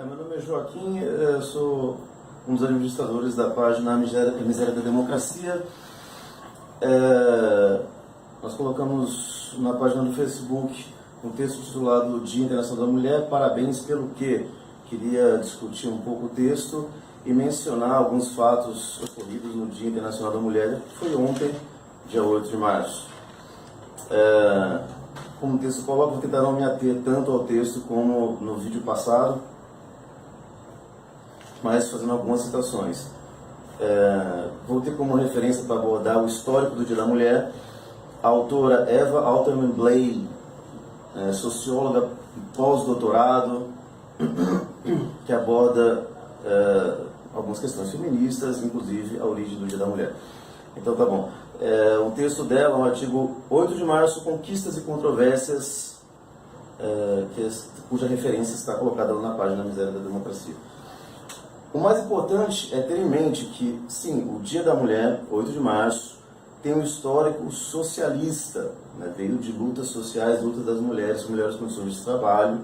Meu nome é Joaquim, eu sou um dos administradores da página Miséria da Democracia. Nós colocamos na página do Facebook um texto titulado Dia Internacional da Mulher, parabéns pelo quê? Queria discutir um pouco o texto e mencionar alguns fatos ocorridos no Dia Internacional da Mulher, que foi ontem, dia 8 de março. Como o texto coloca, vou tentar não me ater tanto ao texto como no vídeo passado, mas fazendo algumas citações. Vou ter como referência para abordar o histórico do Dia da Mulher a autora Eva Alterman Blay, socióloga pós-doutorado, que aborda algumas questões feministas, inclusive a origem do Dia da Mulher. Então tá bom. Um texto dela, um artigo 8 de março, Conquistas e Controvérsias, cuja referência está colocada lá na página Miséria da Democracia. O mais importante é ter em mente que, sim, o Dia da Mulher, 8 de março, tem um histórico socialista, né? Veio de lutas sociais, lutas das mulheres por melhores condições de trabalho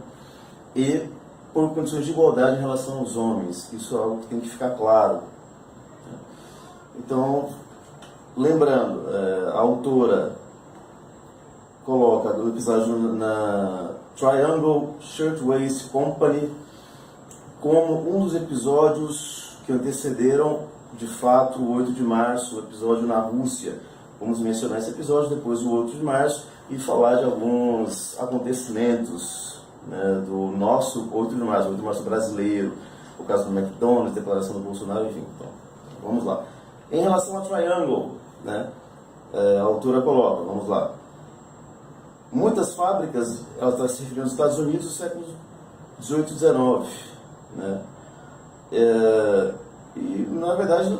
e por condições de igualdade em relação aos homens. Isso é algo que tem que ficar claro. Então, lembrando, a autora coloca do episódio na Triangle Shirtwaist Company como um dos episódios que antecederam, de fato, o 8 de março, o episódio na Rússia. Vamos mencionar esse episódio, depois o 8 de março, e falar de alguns acontecimentos, né, do nosso 8 de março brasileiro, o caso do McDonald's, declaração do Bolsonaro, enfim. Então, vamos lá. Em relação a Triangle, né, a autora coloca, vamos lá, muitas fábricas, ela está se referindo aos Estados Unidos dos séculos 18 e 19, né? E na verdade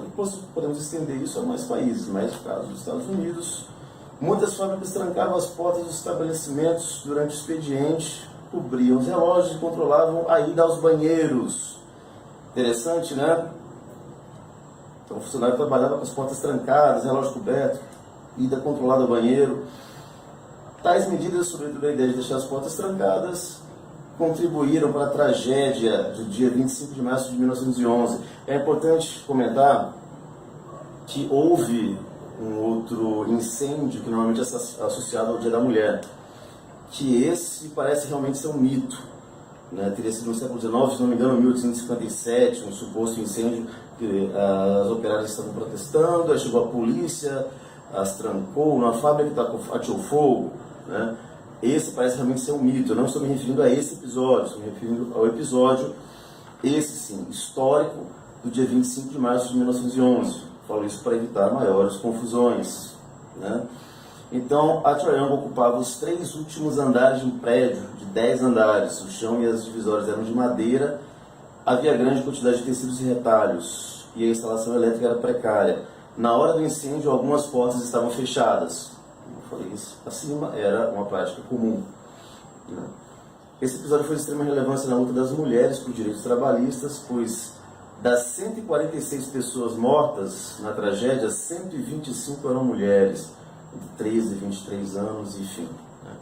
podemos estender isso a mais países, mas no caso dos Estados Unidos, muitas fábricas trancavam as portas dos estabelecimentos durante o expediente, cobriam os relógios e controlavam a ida aos banheiros. Interessante, né? Então o funcionário trabalhava com as portas trancadas, relógio coberto, ida controlada ao banheiro. Tais medidas, sobretudo a ideia de deixar as portas trancadas, contribuíram para a tragédia do dia 25 de março de 1911. É importante comentar que houve um outro incêndio que normalmente é associado ao Dia da Mulher, que esse parece realmente ser um mito, né? Teria sido no século XIX, se não me engano, 1857, um suposto incêndio que as operárias estavam protestando, aí chegou a polícia, as trancou numa fábrica que ateou fogo, né? Esse parece realmente ser um mito. Eu não estou me referindo a esse episódio, estou me referindo ao episódio, esse sim, histórico, do dia 25 de março de 1911. Falo isso para evitar maiores confusões, né? Então, a Triangle ocupava os 3 últimos andares de um prédio de 10 andares. O chão e as divisórias eram de madeira, havia grande quantidade de tecidos e retalhos, e a instalação elétrica era precária. Na hora do incêndio, algumas portas estavam fechadas. Como eu falei isso acima, era uma prática comum, né? Esse episódio foi de extrema relevância na luta das mulheres por direitos trabalhistas, pois das 146 pessoas mortas na tragédia, 125 eram mulheres, de 13 e 23 anos, enfim, né?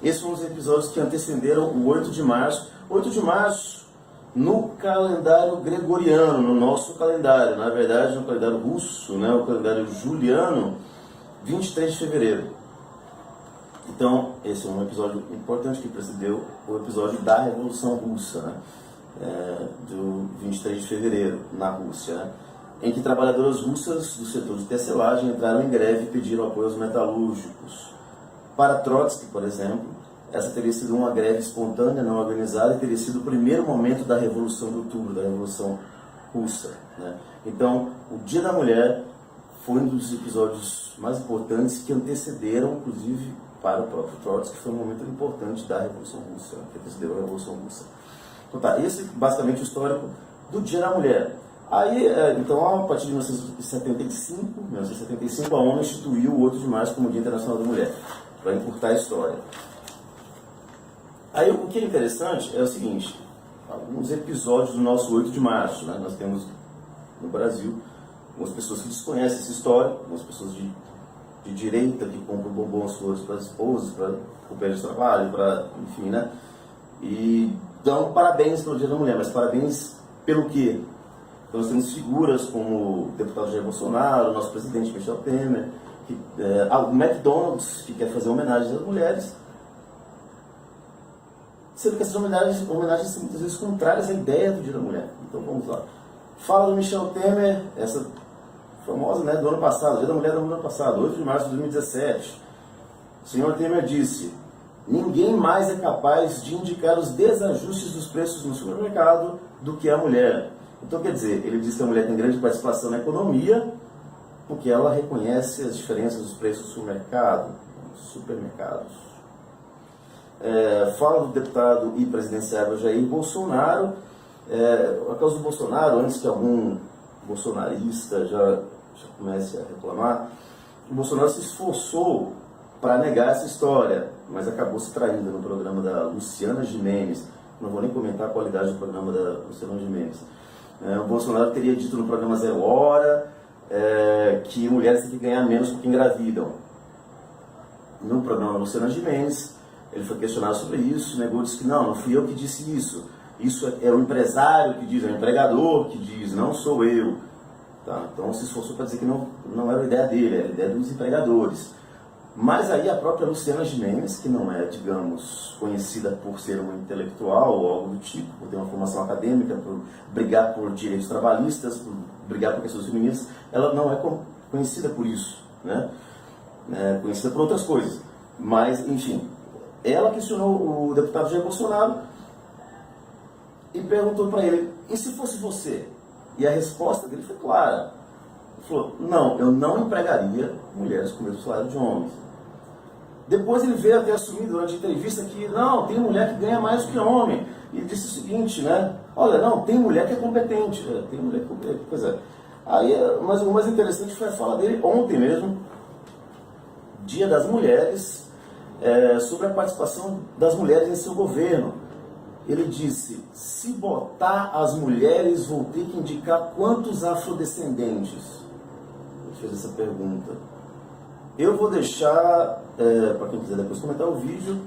Esses foram os episódios que antecederam o 8 de março. 8 de março, no calendário gregoriano, no nosso calendário, na verdade no calendário russo, né, o calendário juliano, 23 de fevereiro. Então, esse é um episódio importante que precedeu o episódio da Revolução Russa, né? Do 23 de fevereiro, na Rússia, né? Em que trabalhadoras russas do setor de tecelagem entraram em greve e pediram apoio aos metalúrgicos. Para Trotsky, por exemplo, essa teria sido uma greve espontânea, não organizada, e teria sido o primeiro momento da Revolução de Outubro, da Revolução Russa, né? Então, o Dia da Mulher foi um dos episódios mais importantes que antecederam, inclusive, para o próprio Trotsky, que foi um momento importante da Revolução Russa, que antecedeu a Revolução Russa. Então tá, esse basicamente o histórico do Dia da Mulher. Aí, então, a partir de 1975, a ONU instituiu o 8 de março como Dia Internacional da Mulher, para encurtar a história. Aí, o que é interessante é o seguinte, alguns episódios do nosso 8 de março, né? Nós temos no Brasil algumas pessoas que desconhecem essa história, algumas pessoas de direita que compram bombons, flores para as esposas, para o companheiro de trabalho, para, enfim, né? E Então, parabéns pelo Dia da Mulher, mas parabéns pelo quê? Então, nós temos figuras como o deputado Jair Bolsonaro, o nosso presidente Michel Temer, o McDonald's, que quer fazer homenagens às mulheres, sendo que essas homenagens são muitas vezes contrárias à ideia do Dia da Mulher. Então, vamos lá. Fala do Michel Temer, essa famosa, né, do ano passado, Dia da Mulher do ano passado, 8 de março de 2017. O senhor Temer disse: ninguém mais é capaz de indicar os desajustes dos preços no supermercado do que a mulher. Então, quer dizer, ele diz que a mulher tem grande participação na economia porque ela reconhece as diferenças dos preços do supermercados. Fala do deputado e presidenciável Jair Bolsonaro. A causa do Bolsonaro, antes que algum bolsonarista já comece a reclamar, o Bolsonaro se esforçou para negar essa história, mas acabou se traindo no programa da Luciana Gimenez. Não vou nem comentar a qualidade do programa da Luciana Gimenez. O Bolsonaro teria dito no programa Zero Hora que mulheres têm que ganhar menos porque engravidam. No programa Luciana Gimenez, ele foi questionado sobre isso, negou, disse que não fui eu que disse isso. Isso é o empresário que diz, é o empregador que diz, não sou eu. Tá? Então se esforçou para dizer que não era a ideia dele, era a ideia dos empregadores. Mas aí a própria Luciana Gimenez, que não é, digamos, conhecida por ser uma intelectual ou algo do tipo, por ter uma formação acadêmica, por brigar por direitos trabalhistas, por brigar por questões feministas, ela não é conhecida por isso, né? É conhecida por outras coisas. Mas, enfim, ela questionou o deputado Jair Bolsonaro e perguntou para ele: e se fosse você? E a resposta dele foi clara. Ele falou: não, eu não empregaria mulheres com o mesmo salário de homens. Depois ele veio até assumir durante a entrevista que não, tem mulher que ganha mais do que homem. E ele disse o seguinte, né? Olha, não, tem mulher que é competente. Tem mulher que é competente. Pois é. Aí, mas o mais interessante foi a fala dele ontem mesmo, Dia das Mulheres, sobre a participação das mulheres em seu governo. Ele disse: se botar as mulheres, vou ter que indicar quantos afrodescendentes? Ele fez essa pergunta. Eu vou deixar, para quem quiser depois comentar o vídeo,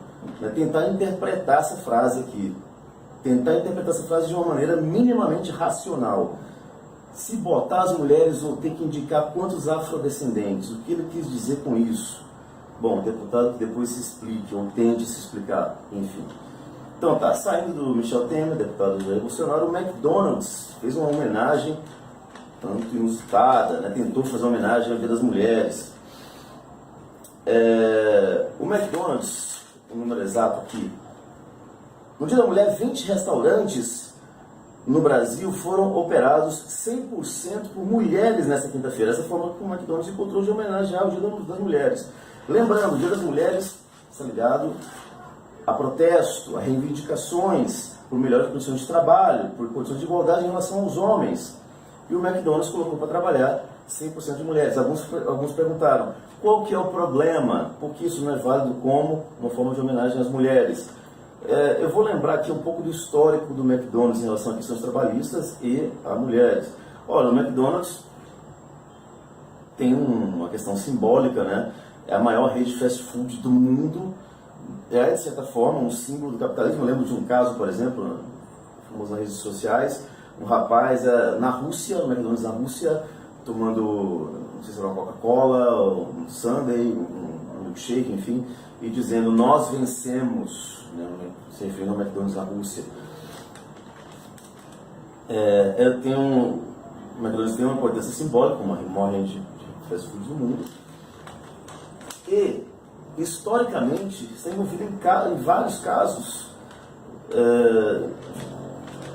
tentar interpretar essa frase aqui. Tentar interpretar essa frase de uma maneira minimamente racional. Se botar as mulheres, vou ter que indicar quantos afrodescendentes. O que ele quis dizer com isso? Bom, o deputado que depois se explique, ou tente se explicar, enfim. Então tá, saindo do Michel Temer, deputado Jair Bolsonaro, o McDonald's fez uma homenagem tanto inusitada, né? Tentou fazer uma homenagem ao Dia das Mulheres. O McDonald's, o número exato aqui, no Dia da Mulher, 20 restaurantes no Brasil foram operados 100% por mulheres nessa quinta-feira. Essa forma que o McDonald's encontrou de homenagear o Dia das Mulheres. Lembrando, o Dia das Mulheres está ligado a protesto, a reivindicações por melhores condições de trabalho, por condições de igualdade em relação aos homens. E o McDonald's colocou para trabalhar 100% de mulheres. Alguns perguntaram: qual que é o problema? Por que isso não é válido como uma forma de homenagem às mulheres? Eu vou lembrar aqui um pouco do histórico do McDonald's em relação a questões trabalhistas e a mulheres. Olha, o McDonald's tem uma questão simbólica, né? É a maior rede de fast food do mundo. De certa forma, um símbolo do capitalismo. Eu lembro de um caso, por exemplo, famoso nas redes sociais, um rapaz na Rússia, no McDonald's na Rússia, tomando, não sei se era uma Coca-Cola, um sundae, um milkshake, enfim, e dizendo: nós vencemos, né, se referindo ao McDonald's na Rússia. O McDonald's tem uma importância simbólica, uma maior rede de fast food do mundo, e historicamente está envolvido em vários casos,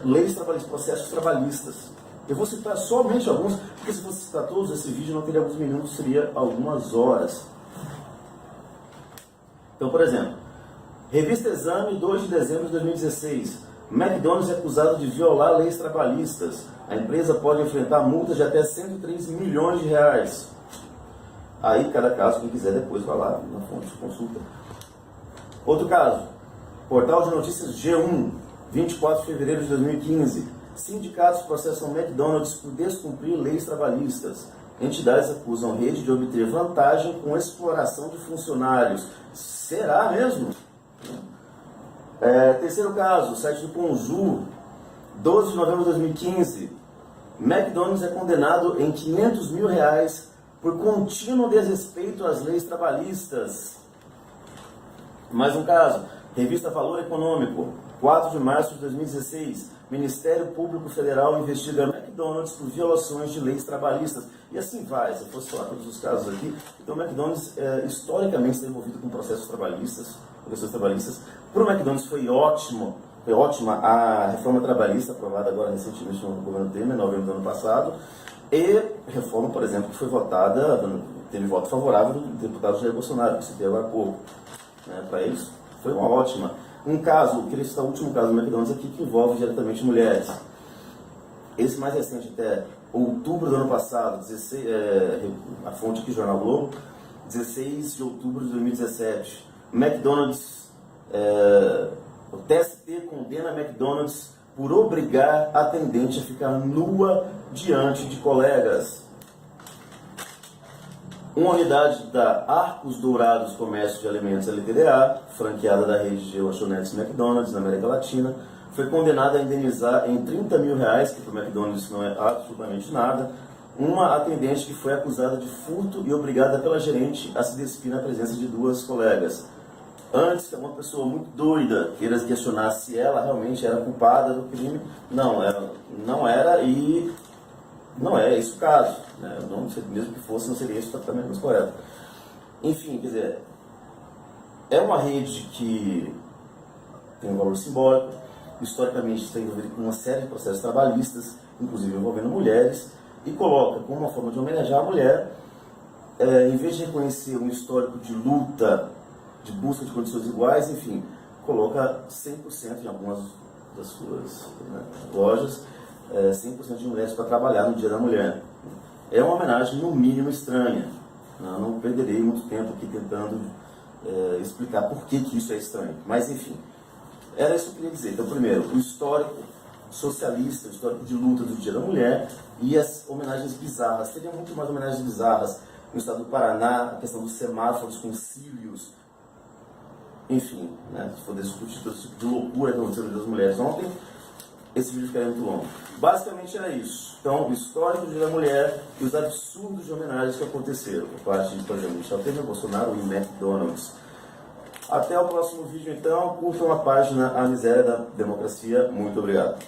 leis trabalhistas, processos trabalhistas. Eu vou citar somente alguns, porque se fosse citar todos, esse vídeo não teria alguns minutos, seria algumas horas. Então, por exemplo, Revista Exame, 2 de dezembro de 2016. McDonald's é acusado de violar leis trabalhistas. A empresa pode enfrentar multas de até 103 milhões de reais. Aí, cada caso, quem quiser depois vai lá na fonte de consulta. Outro caso, Portal de Notícias G1, 24 de fevereiro de 2015. Sindicatos processam McDonald's por descumprir leis trabalhistas. Entidades acusam rede de obter vantagem com exploração de funcionários. Será mesmo? Terceiro caso, site do Conjur, 12 de novembro de 2015. McDonald's é condenado em R$500 mil por contínuo desrespeito às leis trabalhistas. Mais um caso, revista Valor Econômico, 4 de março de 2016. Ministério Público Federal investiga McDonald's por violações de leis trabalhistas. E assim vai, se eu fosse falar todos os casos aqui. Então, o McDonald's, historicamente, está envolvido com processos trabalhistas, questões trabalhistas. Para o McDonald's foi ótima a reforma trabalhista, aprovada agora recentemente no governo Temer, em novembro do ano passado. E reforma, por exemplo, que foi votada, teve voto favorável do deputado Jair Bolsonaro, que citei agora há pouco. Para eles, foi uma ótima. Um caso, eu queria citar o último caso do McDonald's aqui, que envolve diretamente mulheres. Esse mais recente, até outubro do ano passado, a fonte aqui, Jornal Globo, 16 de outubro de 2017. McDonald's, o TST condena a McDonald's por obrigar a atendente a ficar nua diante de colegas. Uma unidade da Arcos Dourados Comércio de Alimentos LTDA, franqueada da rede de lanchonetes McDonald's na América Latina, foi condenada a indenizar em R$30 mil, que para o McDonald's não é absolutamente nada, uma atendente que foi acusada de furto e obrigada pela gerente a se despir na presença de duas colegas. Antes que uma pessoa muito doida queira questionar se ela realmente era culpada do crime, não, ela não era e não é esse o caso. Não, mesmo que fosse, não seria esse o tratamento mais correto. Enfim, quer dizer, é uma rede que tem um valor simbólico, historicamente está envolvida com uma série de processos trabalhistas, inclusive envolvendo mulheres, e coloca como uma forma de homenagear a mulher, em vez de reconhecer um histórico de luta, de busca de condições iguais, enfim, coloca 100% em algumas das suas lojas, 100% de mulheres para trabalhar no Dia da Mulher. É uma homenagem, no mínimo, estranha. Eu não perderei muito tempo aqui tentando explicar por que isso é estranho. Mas, enfim, era isso que eu queria dizer. Então, primeiro, o histórico socialista, o histórico de luta do Dia da Mulher e as homenagens bizarras. Teriam muito mais homenagens bizarras no estado do Paraná, a questão dos semáforos com cílios. Enfim, se for discutir todo tipo de loucura que aconteceu no Dia das Mulheres ontem, esse vídeo ficaria muito longo. Basicamente era isso. Então, o histórico do Dia da Mulher e os absurdos de homenagens que aconteceram por parte de, por exemplo, Michel Temer, Bolsonaro e McDonald's. Até o próximo vídeo, então. Curtam a página A Miséria da Democracia. Muito obrigado.